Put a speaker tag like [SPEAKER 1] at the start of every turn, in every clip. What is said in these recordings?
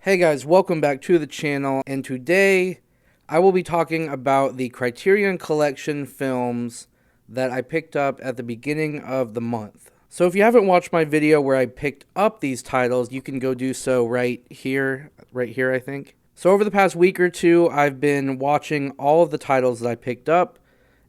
[SPEAKER 1] Hey guys, welcome back to the channel, and today I will be talking about the Criterion Collection films that I picked up at the beginning of the month. So if you haven't watched my video where I picked up these titles, you can go do so right here I think. So over the past week or two, I've been watching all of the titles that I picked up,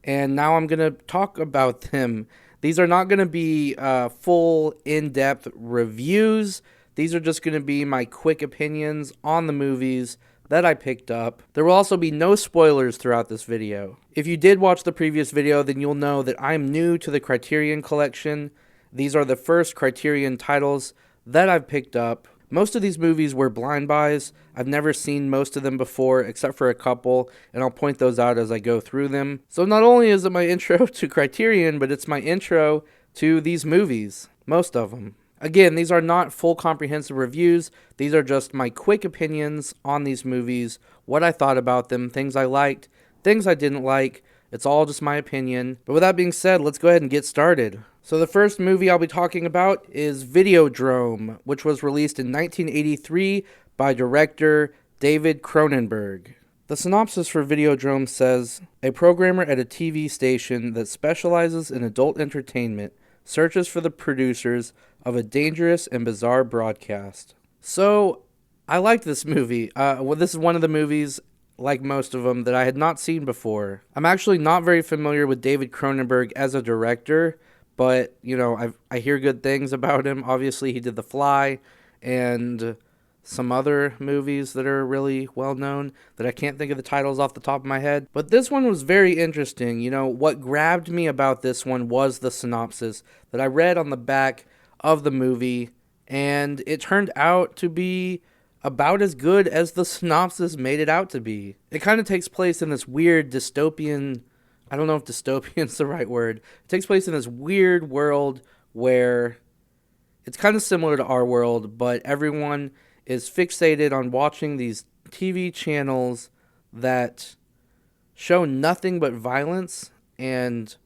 [SPEAKER 1] and now I'm going to talk about them. These are not going to be full in-depth reviews. These are just going to be my quick opinions on the movies that I picked up. There will also be no spoilers throughout this video. If you did watch the previous video, then you'll know that I'm new to the Criterion Collection. These are the first Criterion titles that I've picked up. Most of these movies were blind buys. I've never seen most of them before, except for a couple, and I'll point those out as I go through them. So not only is it my intro to Criterion, but it's my intro to these movies, most of them. Again, these are not full comprehensive reviews. These are just my quick opinions on these movies, what I thought about them, things I liked, things I didn't like. It's all just my opinion. But with that being said, let's go ahead and get started. So the first movie I'll be talking about is Videodrome, which was released in 1983 by director David Cronenberg. The synopsis for Videodrome says, a programmer at a TV station that specializes in adult entertainment searches for the producers of a dangerous and bizarre broadcast. So, I liked this movie. This is one of the movies, like most of them, that I had not seen before. I'm actually not very familiar with David Cronenberg as a director, but, you know, I hear good things about him. Obviously, he did The Fly and some other movies that are really well known that I can't think of the titles off the top of my head. But this one was very interesting. You know, what grabbed me about this one was the synopsis that I read on the back of the movie, and it turned out to be about as good as the synopsis made it out to be. It kind of takes place in this weird dystopian, I don't know if dystopian is the right word. It takes place in this weird world where it's kind of similar to our world, but everyone is fixated on watching these TV channels that show nothing but violence, and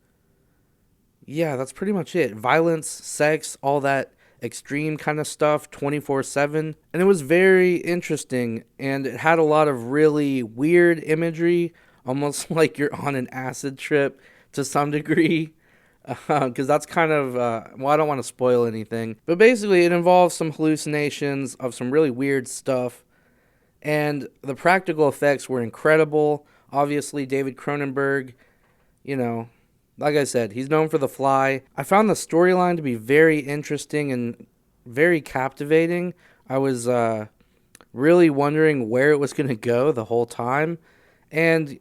[SPEAKER 1] yeah, that's pretty much it. Violence, sex, all that extreme kind of stuff 24/7. And it was very interesting, and it had a lot of really weird imagery, almost like you're on an acid trip to some degree. Because that's kind of, well, I don't want to spoil anything. But basically, it involves some hallucinations of some really weird stuff. And the practical effects were incredible. Obviously, David Cronenberg, you know, like I said, he's known for The Fly. I found the storyline to be very interesting and very captivating. I was really wondering where it was going to go the whole time. And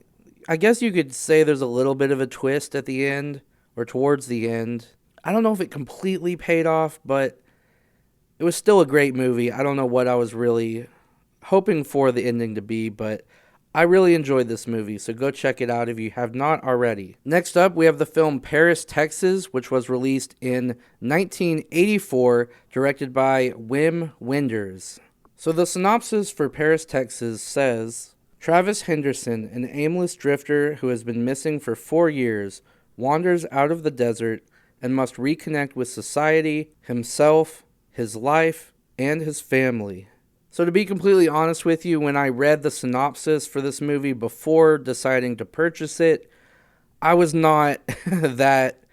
[SPEAKER 1] I guess you could say there's a little bit of a twist at the end, or towards the end. I don't know if it completely paid off, but it was still a great movie. I don't know what I was really hoping for the ending to be, but I really enjoyed this movie, so go check it out if you have not already. Next up, we have the film Paris, Texas, which was released in 1984, directed by Wim Wenders. So the synopsis for Paris, Texas says, Travis Henderson, an aimless drifter who has been missing for 4 years, wanders out of the desert and must reconnect with society, himself, his life, and his family. So to be completely honest with you, when I read the synopsis for this movie before deciding to purchase it, I was not that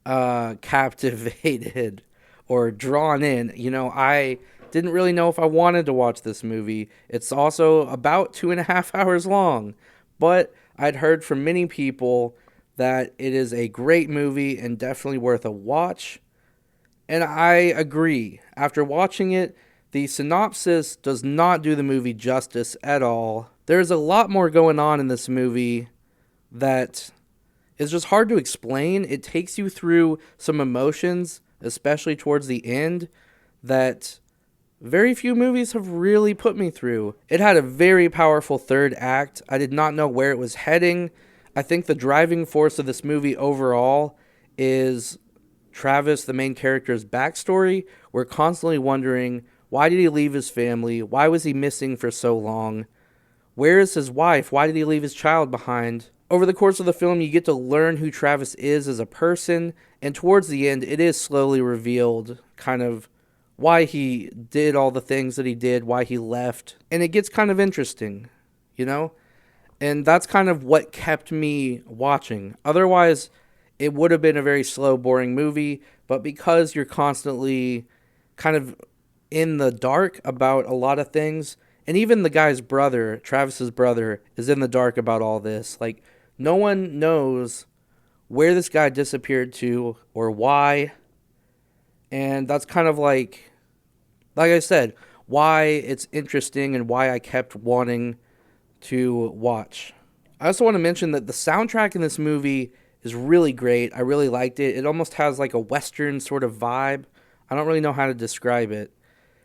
[SPEAKER 1] captivated or drawn in. You know, I didn't really know if I wanted to watch this movie. It's also about 2.5 hours long, but I'd heard from many people that it is a great movie and definitely worth a watch. And I agree. After watching it, the synopsis does not do the movie justice at all. There's a lot more going on in this movie that is just hard to explain. It takes you through some emotions, especially towards the end, that very few movies have really put me through. It had a very powerful third act. I did not know where it was heading. I think the driving force of this movie overall is Travis, the main character's backstory. We're constantly wondering, why did he leave his family? Why was he missing for so long? Where is his wife? Why did he leave his child behind? Over the course of the film, you get to learn who Travis is as a person, and towards the end, it is slowly revealed kind of why he did all the things that he did, why he left. And it gets kind of interesting, you know? And that's kind of what kept me watching. Otherwise, it would have been a very slow, boring movie. But because you're constantly kind of in the dark about a lot of things, and even the guy's brother, Travis's brother, is in the dark about all this. Like, no one knows where this guy disappeared to or why. And that's kind of like I said, why it's interesting and why I kept wanting to watch. I also want to mention that the soundtrack in this movie is really great. I really liked it. It almost has like a Western sort of vibe. I don't really know how to describe it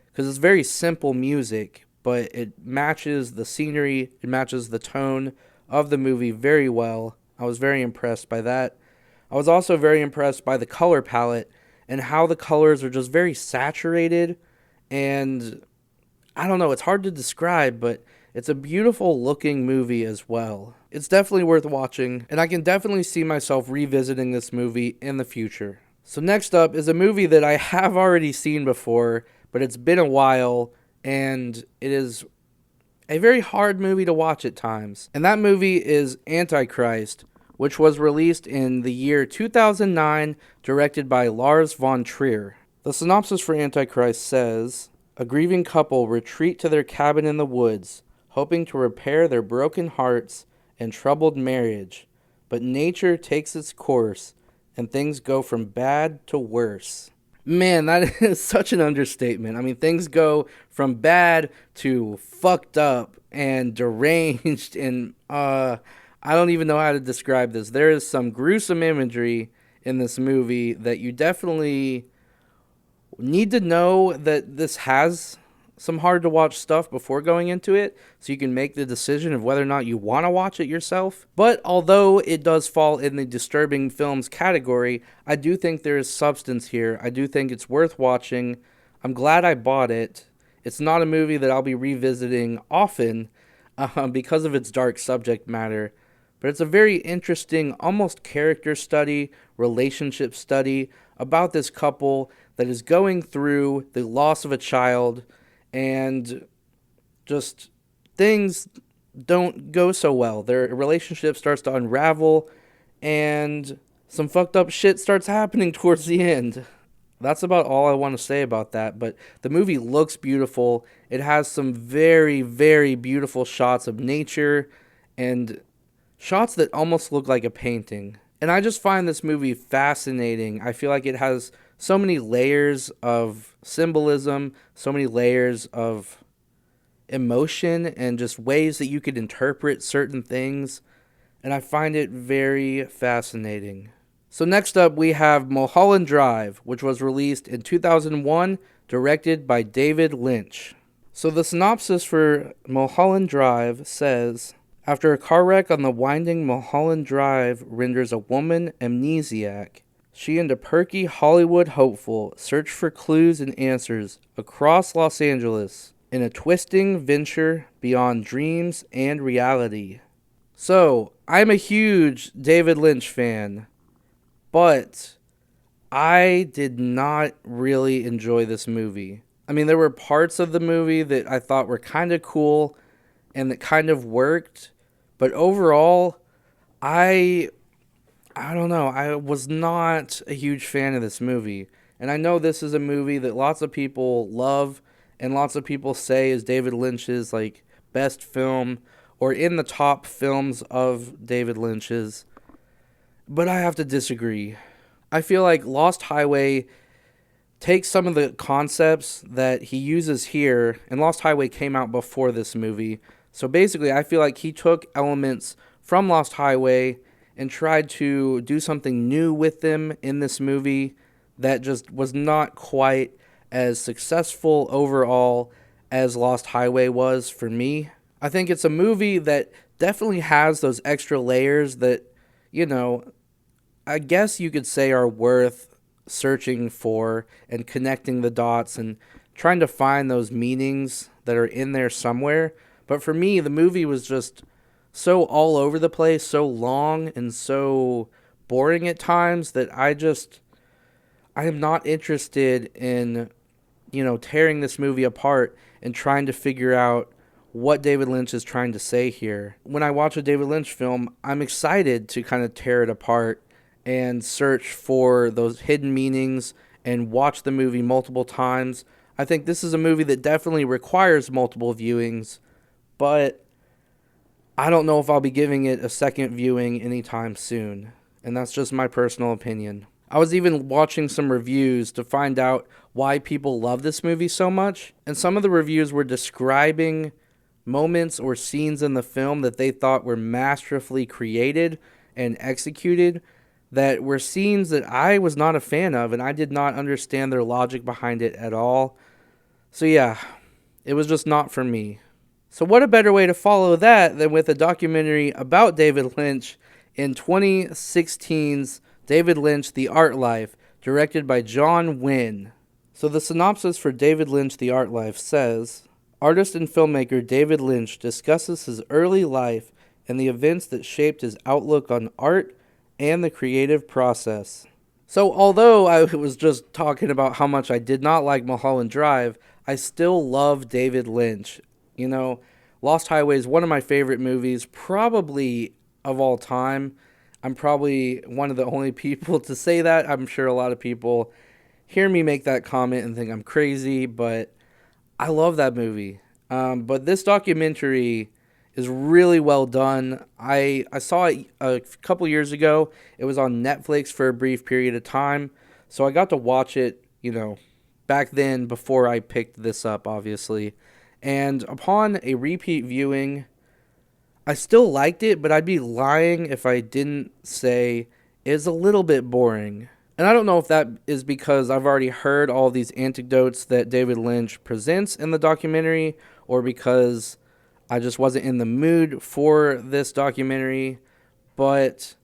[SPEAKER 1] because it's very simple music, but it matches the scenery, it matches the tone of the movie very well. I was very impressed by that. I was also very impressed by the color palette and how the colors are just very saturated, and I don't know, it's hard to describe, but it's a beautiful looking movie as well. It's definitely worth watching, and I can definitely see myself revisiting this movie in the future. So next up is a movie that I have already seen before, but it's been a while, and it is a very hard movie to watch at times. And that movie is Antichrist, which was released in the year 2009, directed by Lars von Trier. The synopsis for Antichrist says, "A grieving couple retreat to their cabin in the woods, hoping to repair their broken hearts and troubled marriage. But nature takes its course, and things go from bad to worse." Man, that is such an understatement. I mean, things go from bad to fucked up and deranged, and I don't even know how to describe this. There is some gruesome imagery in this movie that you definitely need to know that this has some hard to watch stuff before going into it, so you can make the decision of whether or not you want to watch it yourself. But although it does fall in the disturbing films category, I do think there is substance here. I do think it's worth watching. I'm glad I bought it. It's not a movie that I'll be revisiting often because of its dark subject matter, but it's a very interesting, almost character study, relationship study about this couple that is going through the loss of a child, and just things don't go so well. Their relationship starts to unravel, and some fucked up shit starts happening towards the end. That's about all I want to say about that, but the movie looks beautiful. It has some very, very beautiful shots of nature and shots that almost look like a painting. And I just find this movie fascinating. I feel like it has so many layers of symbolism, so many layers of emotion, and just ways that you could interpret certain things. And I find it very fascinating. So next up we have Mulholland Drive, which was released in 2001, directed by David Lynch. So the synopsis for Mulholland Drive says, "After a car wreck on the winding Mulholland Drive renders a woman amnesiac, she and a perky Hollywood hopeful search for clues and answers across Los Angeles in a twisting venture beyond dreams and reality." So, I'm a huge David Lynch fan, but I did not really enjoy this movie. I mean, there were parts of the movie that I thought were kind of cool and that kind of worked, but overall, I don't know. I was not a huge fan of this movie. And I know this is a movie that lots of people love and lots of people say is David Lynch's like best film or in the top films of David Lynch's. But I have to disagree. I feel like Lost Highway takes some of the concepts that he uses here, and Lost Highway came out before this movie. So basically, I feel like he took elements from Lost Highway and tried to do something new with them in this movie that just was not quite as successful overall as Lost Highway was for me. I think it's a movie that definitely has those extra layers that, you know, I guess you could say are worth searching for and connecting the dots and trying to find those meanings that are in there somewhere. But for me, the movie was just so all over the place, so long and so boring at times that I am not interested in tearing this movie apart and trying to figure out what David Lynch is trying to say here. When I watch a David Lynch film, I'm excited to kind of tear it apart and search for those hidden meanings and watch the movie multiple times. I think this is a movie that definitely requires multiple viewings, but I don't know if I'll be giving it a second viewing anytime soon. And that's just my personal opinion. I was even watching some reviews to find out why people love this movie so much. And some of the reviews were describing moments or scenes in the film that they thought were masterfully created and executed, that were scenes that I was not a fan of, and I did not understand their logic behind it at all. So yeah, it was just not for me. So what a better way to follow that than with a documentary about David Lynch in 2016's David Lynch, The Art Life, directed by John Wynne. So the synopsis for David Lynch, The Art Life says, artist and filmmaker David Lynch discusses his early life and the events that shaped his outlook on art and the creative process. So although I was just talking about how much I did not like Mulholland Drive, I still love David Lynch. Lost Highway is one of my favorite movies, probably of all time. I'm probably one of the only people to say that. I'm sure a lot of people hear me make that comment and think I'm crazy, but I love that movie. But this documentary is really well done. I saw it a couple years ago. It was on Netflix for a brief period of time, so I got to watch it, back then before I picked this up, obviously. And upon a repeat viewing, I still liked it, but I'd be lying if I didn't say it's a little bit boring. And I don't know if that is because I've already heard all these anecdotes that David Lynch presents in the documentary, or because I just wasn't in the mood for this documentary, but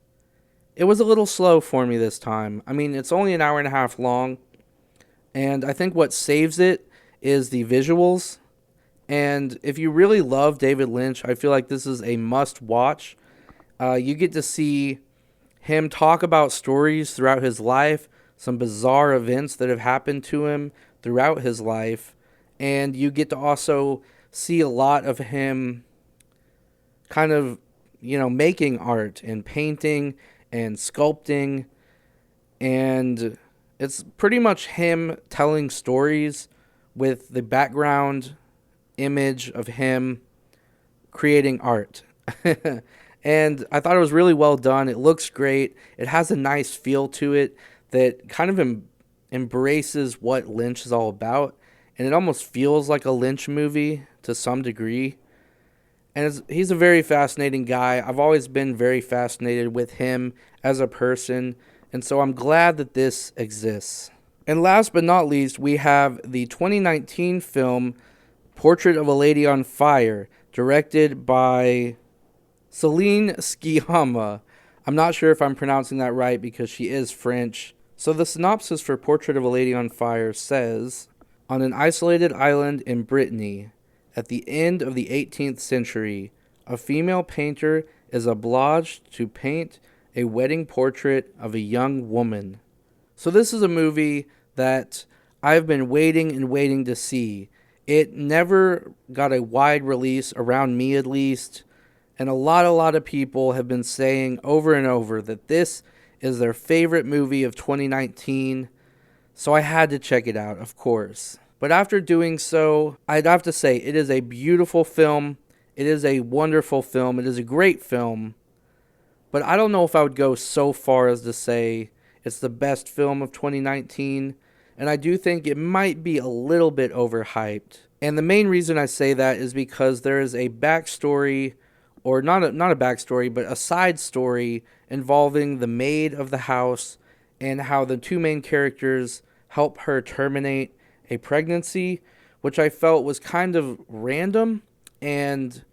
[SPEAKER 1] it was a little slow for me this time. I mean, it's only an hour and a half long, and I think what saves it is the visuals. And if you really love David Lynch, I feel like this is a must-watch. You get to see him talk about stories throughout his life, some bizarre events that have happened to him throughout his life, and you get to also see a lot of him kind of, making art and painting and sculpting, and it's pretty much him telling stories with the background image of him creating art. And I thought it was really well done. It looks great. It has a nice feel to it that kind of embraces what Lynch is all about. And it almost feels like a Lynch movie to some degree. And he's a very fascinating guy. I've always been very fascinated with him as a person. And so I'm glad that this exists. And last but not least, we have the 2019 film Portrait of a Lady on Fire, directed by Celine Sciamma. I'm not sure if I'm pronouncing that right because she is French. So the synopsis for Portrait of a Lady on Fire says, on an isolated island in Brittany, at the end of the 18th century, a female painter is obliged to paint a wedding portrait of a young woman. So this is a movie that I've been waiting and waiting to see. It never got a wide release, around me at least. And a lot of people have been saying over and over that this is their favorite movie of 2019. So I had to check it out, of course. But after doing so, I'd have to say it is a beautiful film. It is a wonderful film. It is a great film. But I don't know if I would go so far as to say it's the best film of 2019. And I do think it might be a little bit overhyped. And the main reason I say that is because there is a backstory, or not a backstory, but a side story involving the maid of the house and how the two main characters help her terminate a pregnancy, which I felt was kind of random. And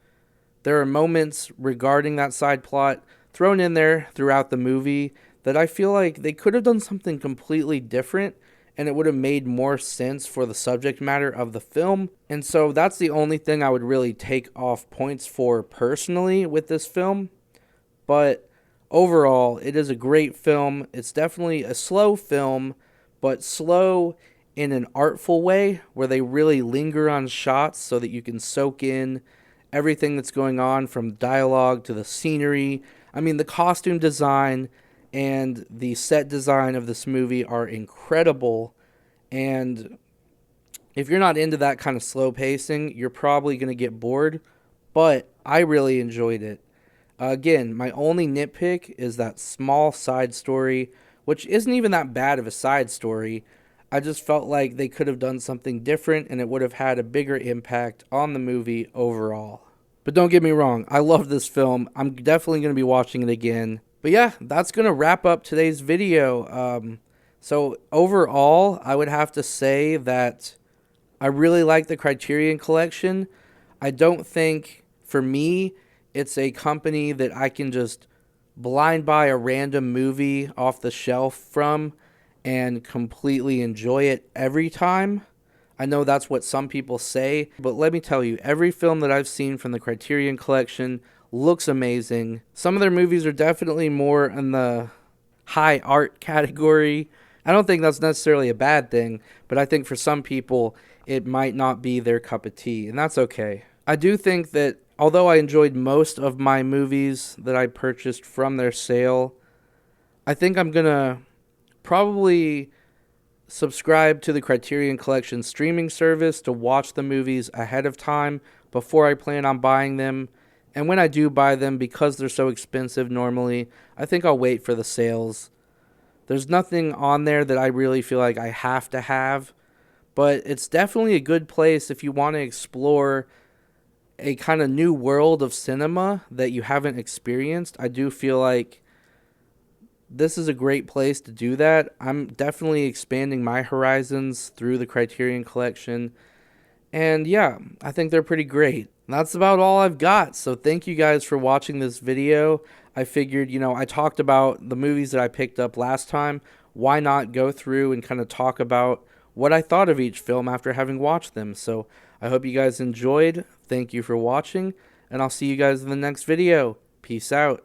[SPEAKER 1] there are moments regarding that side plot thrown in there throughout the movie that I feel like they could have done something completely different, and it would have made more sense for the subject matter of the film. And so that's the only thing I would really take off points for personally with this film. But overall, it is a great film. It's definitely a slow film, but slow in an artful way where they really linger on shots so that you can soak in everything that's going on, from dialogue to the scenery. I mean, the costume design and the set design of this movie are incredible. And if you're not into that kind of slow pacing, you're probably going to get bored. But I really enjoyed it. Again, my only nitpick is that small side story, which isn't even that bad of a side story. I just felt like they could have done something different and it would have had a bigger impact on the movie overall. But don't get me wrong, I love this film. I'm definitely going to be watching it again. But yeah, that's going to wrap up today's video. So overall, I would have to say that I really like the Criterion Collection. I don't think, for me, it's a company that I can just blind buy a random movie off the shelf from and completely enjoy it every time. I know that's what some people say, but let me tell you, every film that I've seen from the Criterion Collection looks amazing. Some of their movies are definitely more in the high art category. I don't think that's necessarily a bad thing, but I think for some people it might not be their cup of tea, and that's okay. I do think that although I enjoyed most of my movies that I purchased from their sale, I think I'm going to probably subscribe to the Criterion Collection streaming service to watch the movies ahead of time before I plan on buying them. And when I do buy them, because they're so expensive normally, I think I'll wait for the sales. There's nothing on there that I really feel like I have to have, but it's definitely a good place if you want to explore a kind of new world of cinema that you haven't experienced. I do feel like this is a great place to do that. I'm definitely expanding my horizons through the Criterion Collection. And yeah, I think they're pretty great. That's about all I've got. So thank you guys for watching this video. I figured, I talked about the movies that I picked up last time. Why not go through and kind of talk about what I thought of each film after having watched them. So I hope you guys enjoyed. Thank you for watching, and I'll see you guys in the next video. Peace out.